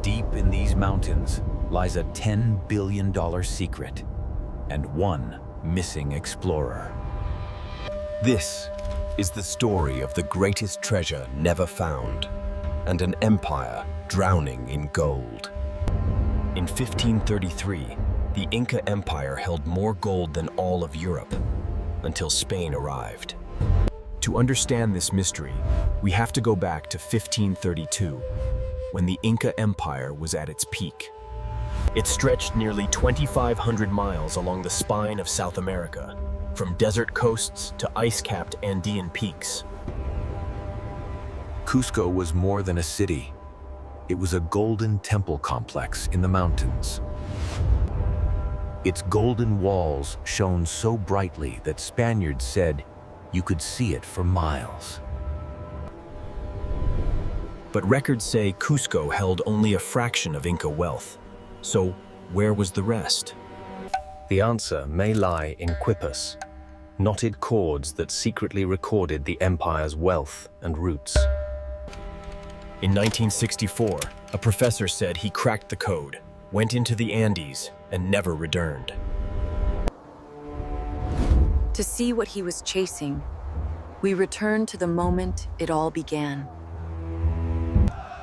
Deep in these mountains lies a $10 billion secret and one missing explorer. This is the story of the greatest treasure never found and an empire drowning in gold. In 1533, the Inca Empire held more gold than all of Europe until Spain arrived. To understand this mystery, we have to go back to 1532, when the Inca Empire was at its peak. It stretched nearly 2,500 miles along the spine of South America, from desert coasts to ice-capped Andean peaks. Cusco was more than a city. It was a golden temple complex in the mountains. Its golden walls shone so brightly that Spaniards said you could see it for miles. But records say Cusco held only a fraction of Inca wealth. So where was the rest? The answer may lie in quippus, knotted cords that secretly recorded the empire's wealth and roots. In 1964, a professor said he cracked the code, went into the Andes, and never returned. To see what he was chasing, we return to the moment it all began.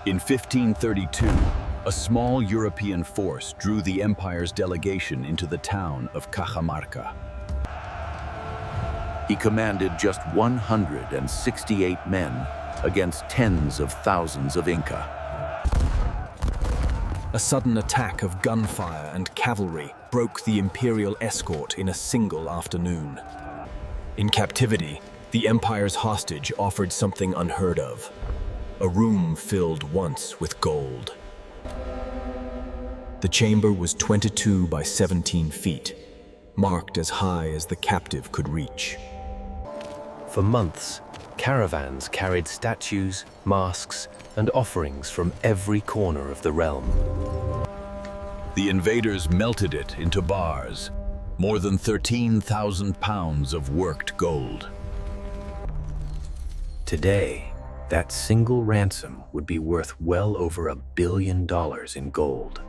In 1532, a small European force drew the empire's delegation into the town of Cajamarca. He commanded just 168 men against tens of thousands of Inca. A sudden attack of gunfire and cavalry broke the imperial escort in a single afternoon. In captivity, the empire's hostage offered something unheard of: a room filled once with gold. The chamber was 22 by 17 feet, marked as high as the captive could reach. For months, caravans carried statues, masks, and offerings from every corner of the realm. The invaders melted it into bars, more than 13,000 pounds of worked gold. Today, that single ransom would be worth well over $1 billion in gold.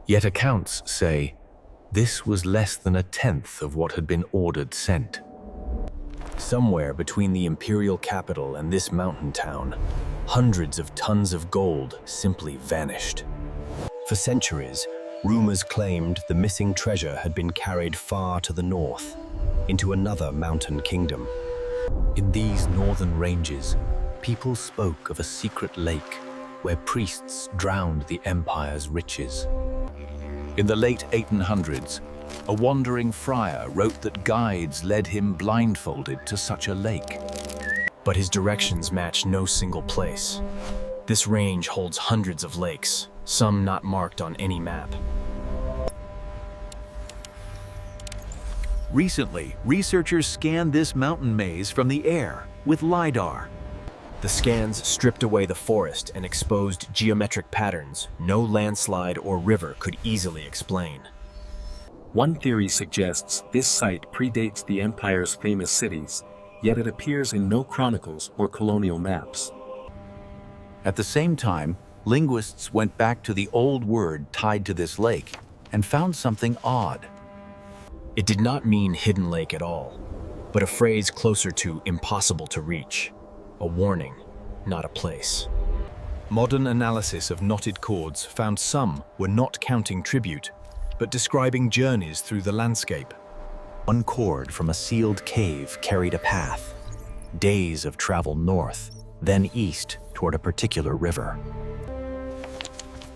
Yet accounts say this was less than a tenth of what had been ordered sent. Somewhere between the imperial capital and this mountain town, hundreds of tons of gold simply vanished. For centuries, rumors claimed the missing treasure had been carried far to the north, into another mountain kingdom. In these northern ranges, people spoke of a secret lake where priests drowned the empire's riches. In the late 1800s, a wandering friar wrote that guides led him blindfolded to such a lake. But his directions match no single place. This range holds hundreds of lakes, some not marked on any map. Recently, researchers scanned this mountain maze from the air with LiDAR. The scans stripped away the forest and exposed geometric patterns no landslide or river could easily explain. One theory suggests this site predates the empire's famous cities, yet it appears in no chronicles or colonial maps. At the same time, linguists went back to the old word tied to this lake and found something odd. It did not mean hidden lake at all, but a phrase closer to impossible to reach. A warning, not a place. Modern analysis of knotted cords found some were not counting tribute, but describing journeys through the landscape. One cord from a sealed cave carried a path, days of travel north, then east toward a particular river.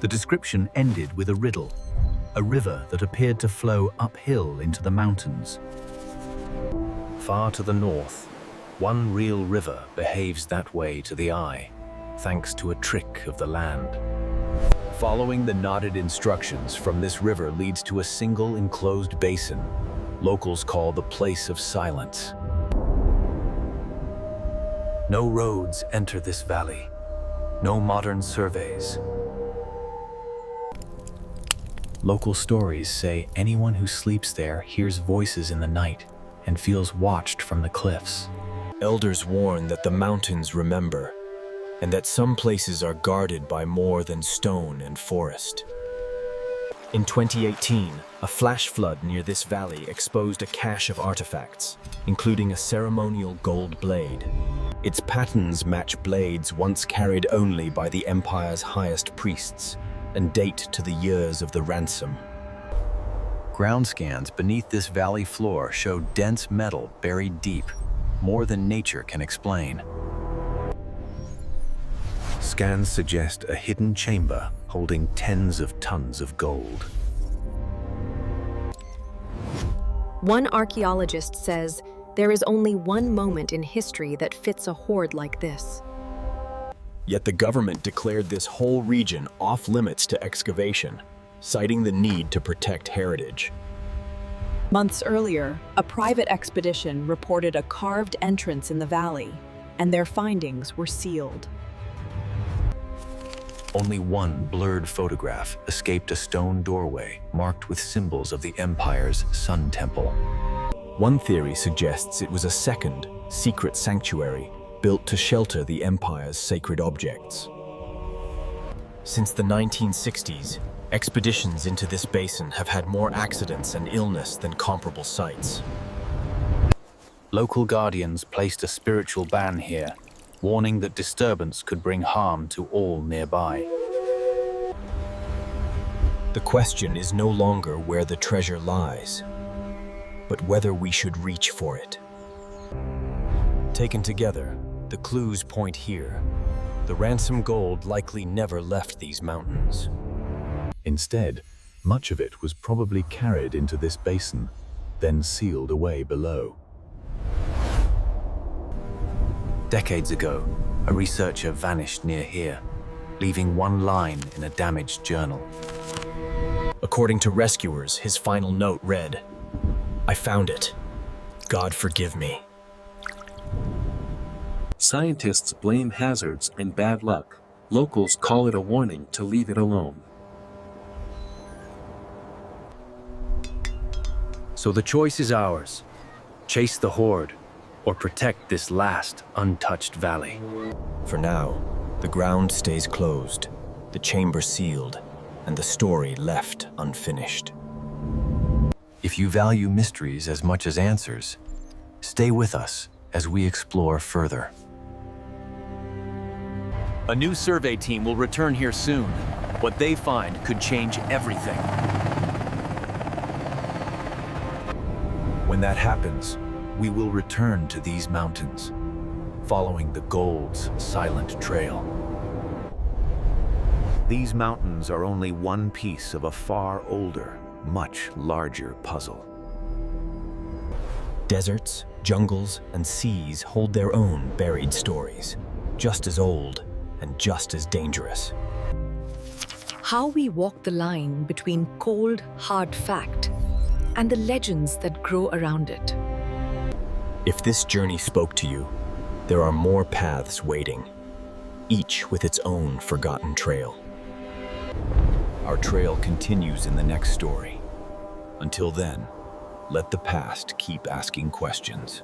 The description ended with a riddle, a river that appeared to flow uphill into the mountains. Far to the north, one real river behaves that way to the eye, thanks to a trick of the land. Following the knotted instructions from this river leads to a single enclosed basin, locals call the Place of Silence. No roads enter this valley, no modern surveys. Local stories say anyone who sleeps there hears voices in the night and feels watched from the cliffs. Elders warn that the mountains remember, and that some places are guarded by more than stone and forest. In 2018, a flash flood near this valley exposed a cache of artifacts, including a ceremonial gold blade. Its patterns match blades once carried only by the empire's highest priests and date to the years of the ransom. Ground scans beneath this valley floor show dense metal buried deep, more than nature can explain. Scans suggest a hidden chamber holding tens of tons of gold. One archaeologist says there is only one moment in history that fits a hoard like this. Yet the government declared this whole region off-limits to excavation, citing the need to protect heritage. Months earlier, a private expedition reported a carved entrance in the valley, and their findings were sealed. Only one blurred photograph escaped a stone doorway marked with symbols of the Empire's Sun Temple. One theory suggests it was a second, secret sanctuary built to shelter the Empire's sacred objects. Since the 1960s, expeditions into this basin have had more accidents and illness than comparable sites. Local guardians placed a spiritual ban here, warning that disturbance could bring harm to all nearby. The question is no longer where the treasure lies, but whether we should reach for it. Taken together, the clues point here. The ransom gold likely never left these mountains. Instead, much of it was probably carried into this basin, then sealed away below. Decades ago, a researcher vanished near here, leaving one line in a damaged journal. According to rescuers, his final note read, "I found it. God forgive me." Scientists blame hazards and bad luck. Locals call it a warning to leave it alone. So the choice is ours: chase the horde, or protect this last untouched valley. For now, the ground stays closed, the chamber sealed, and the story left unfinished. If you value mysteries as much as answers, stay with us as we explore further. A new survey team will return here soon. What they find could change everything. When that happens, we will return to these mountains, following the gold's silent trail. These mountains are only one piece of a far older, much larger puzzle. Deserts, jungles, and seas hold their own buried stories, just as old and just as dangerous. How we walk the line between cold, hard fact and the legends that grow around it. If this journey spoke to you, there are more paths waiting, each with its own forgotten trail. Our trail continues in the next story. Until then, let the past keep asking questions.